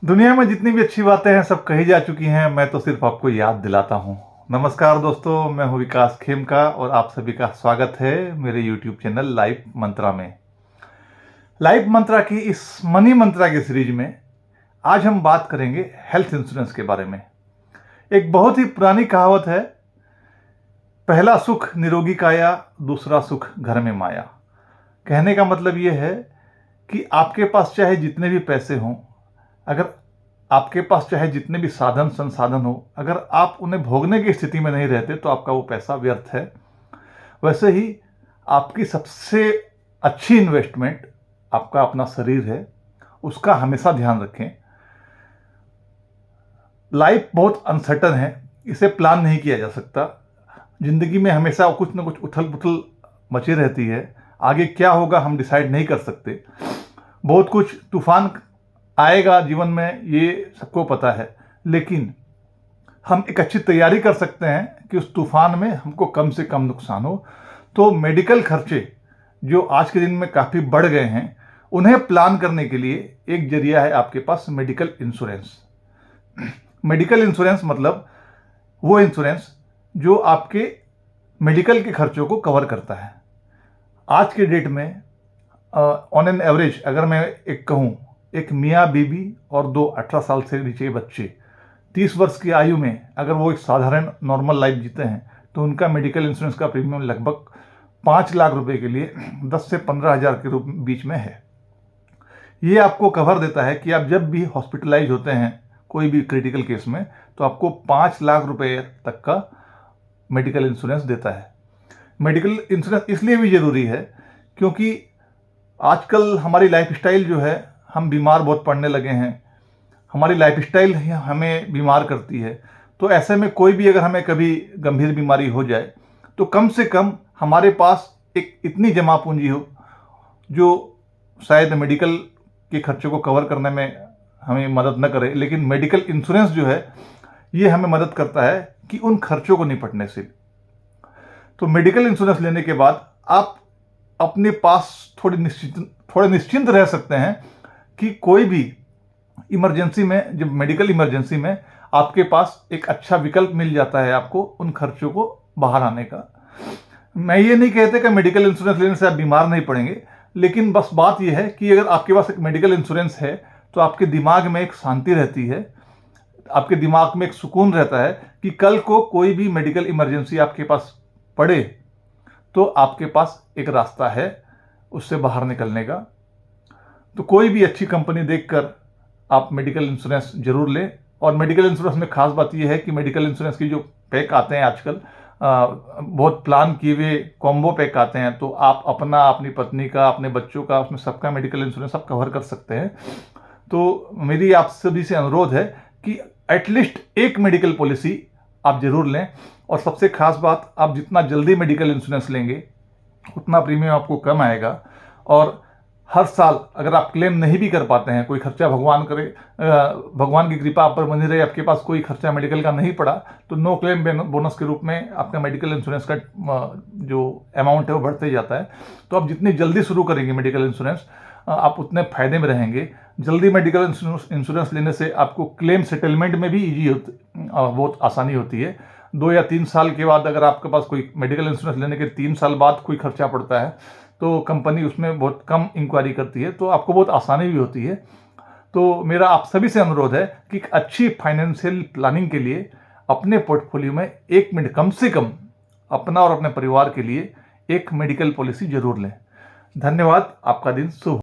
दुनिया में जितनी भी अच्छी बातें हैं सब कही जा चुकी हैं। मैं तो सिर्फ आपको याद दिलाता हूँ। नमस्कार दोस्तों, मैं हूँ विकास खेमका और आप सभी का स्वागत है मेरे यूट्यूब चैनल लाइफ मंत्रा में। लाइफ मंत्रा की इस मनी मंत्रा की सीरीज में आज हम बात करेंगे हेल्थ इंश्योरेंस के बारे में। एक बहुत ही पुरानी कहावत है, पहला सुख निरोगी काया, दूसरा सुख घर में माया। कहने का मतलब ये है कि आपके पास चाहे जितने भी पैसे हों, अगर आपके पास चाहे जितने भी साधन संसाधन हो, अगर आप उन्हें भोगने की स्थिति में नहीं रहते तो आपका वो पैसा व्यर्थ है। वैसे ही आपकी सबसे अच्छी इन्वेस्टमेंट आपका अपना शरीर है, उसका हमेशा ध्यान रखें। लाइफ बहुत अनसर्टन है, इसे प्लान नहीं किया जा सकता। जिंदगी में हमेशा कुछ ना कुछ उथल पुथल मची रहती है। आगे क्या होगा हम डिसाइड नहीं कर सकते। बहुत कुछ तूफान आएगा जीवन में, ये सबको पता है, लेकिन हम एक अच्छी तैयारी कर सकते हैं कि उस तूफान में हमको कम से कम नुकसान हो। तो मेडिकल खर्चे जो आज के दिन में काफ़ी बढ़ गए हैं, उन्हें प्लान करने के लिए एक जरिया है आपके पास मेडिकल इंश्योरेंस। मेडिकल इंश्योरेंस मतलब वो इंश्योरेंस जो आपके मेडिकल के खर्चों को कवर करता है। आज के डेट में ऑन एन एवरेज अगर मैं एक कहूँ, एक मियाँ बीबी और दो 18 साल से नीचे के बच्चे 30 वर्ष की आयु में अगर वो एक साधारण नॉर्मल लाइफ जीते हैं तो उनका मेडिकल इंश्योरेंस का प्रीमियम लगभग 5 लाख रुपए के लिए 10 से 15 हज़ार के रूप बीच में है। ये आपको कवर देता है कि आप जब भी हॉस्पिटलाइज होते हैं कोई भी क्रिटिकल केस में, तो आपको 5 लाख रुपए तक का मेडिकल इंश्योरेंस देता है। मेडिकल इंश्योरेंस इसलिए भी ज़रूरी है क्योंकि आजकल हमारी लाइफस्टाइल जो है, हम बीमार बहुत पड़ने लगे हैं। हमारी लाइफस्टाइल हमें बीमार करती है। तो ऐसे में कोई भी अगर हमें कभी गंभीर बीमारी हो जाए तो कम से कम हमारे पास एक इतनी जमा पूंजी हो जो शायद मेडिकल के खर्चों को कवर करने में हमें मदद न करे, लेकिन मेडिकल इंश्योरेंस जो है ये हमें मदद करता है कि उन खर्चों को निपटने से। तो मेडिकल इंश्योरेंस लेने के बाद आप अपने पास थोड़े निश्चिंत रह सकते हैं कि कोई भी इमरजेंसी में, जब मेडिकल इमरजेंसी में आपके पास एक अच्छा विकल्प मिल जाता है आपको उन खर्चों को बाहर आने का। मैं ये नहीं कहते कि मेडिकल इंश्योरेंस लेने से आप बीमार नहीं पड़ेंगे, लेकिन बस बात यह है कि अगर आपके पास एक मेडिकल इंश्योरेंस है तो आपके दिमाग में एक शांति रहती है, आपके दिमाग में एक सुकून रहता है कि कल को कोई भी मेडिकल इमरजेंसी आपके पास पड़े तो आपके पास एक रास्ता है उससे बाहर निकलने का। तो कोई भी अच्छी कंपनी देखकर आप मेडिकल इंश्योरेंस जरूर लें। और मेडिकल इंश्योरेंस में खास बात यह है कि मेडिकल इंश्योरेंस की जो पैक आते हैं आजकल, बहुत प्लान किए हुए कॉम्बो पैक आते हैं, तो आप अपना, अपनी पत्नी का, अपने बच्चों का, उसमें सबका मेडिकल इंश्योरेंस आप कवर कर सकते हैं। तो मेरी आप सभी से अनुरोध है कि एटलीस्ट एक मेडिकल पॉलिसी आप जरूर लें। और सबसे खास बात, आप जितना जल्दी मेडिकल इंश्योरेंस लेंगे उतना प्रीमियम आपको कम आएगा। और हर साल अगर आप क्लेम नहीं भी कर पाते हैं, कोई खर्चा भगवान करे, भगवान की कृपा आप पर बनी रहे, आपके पास कोई खर्चा मेडिकल का नहीं पड़ा, तो नो क्लेम बोनस के रूप में आपका मेडिकल इंश्योरेंस का जो अमाउंट है वो बढ़ते जाता है। तो आप जितनी जल्दी शुरू करेंगे मेडिकल इंश्योरेंस, आप उतने फायदे में रहेंगे। जल्दी मेडिकल इंश्योरेंस लेने से आपको क्लेम सेटलमेंट में भी बहुत आसानी होती है। 2 या 3 साल के बाद अगर आपके पास कोई मेडिकल इंश्योरेंस लेने के 3 साल बाद कोई खर्चा पड़ता है तो कंपनी उसमें बहुत कम इंक्वायरी करती है, तो आपको बहुत आसानी भी होती है। तो मेरा आप सभी से अनुरोध है कि अच्छी फाइनेंशियल प्लानिंग के लिए अपने पोर्टफोलियो में 1 मिनट कम से कम अपना और अपने परिवार के लिए एक मेडिकल पॉलिसी जरूर लें। धन्यवाद। आपका दिन शुभ हो।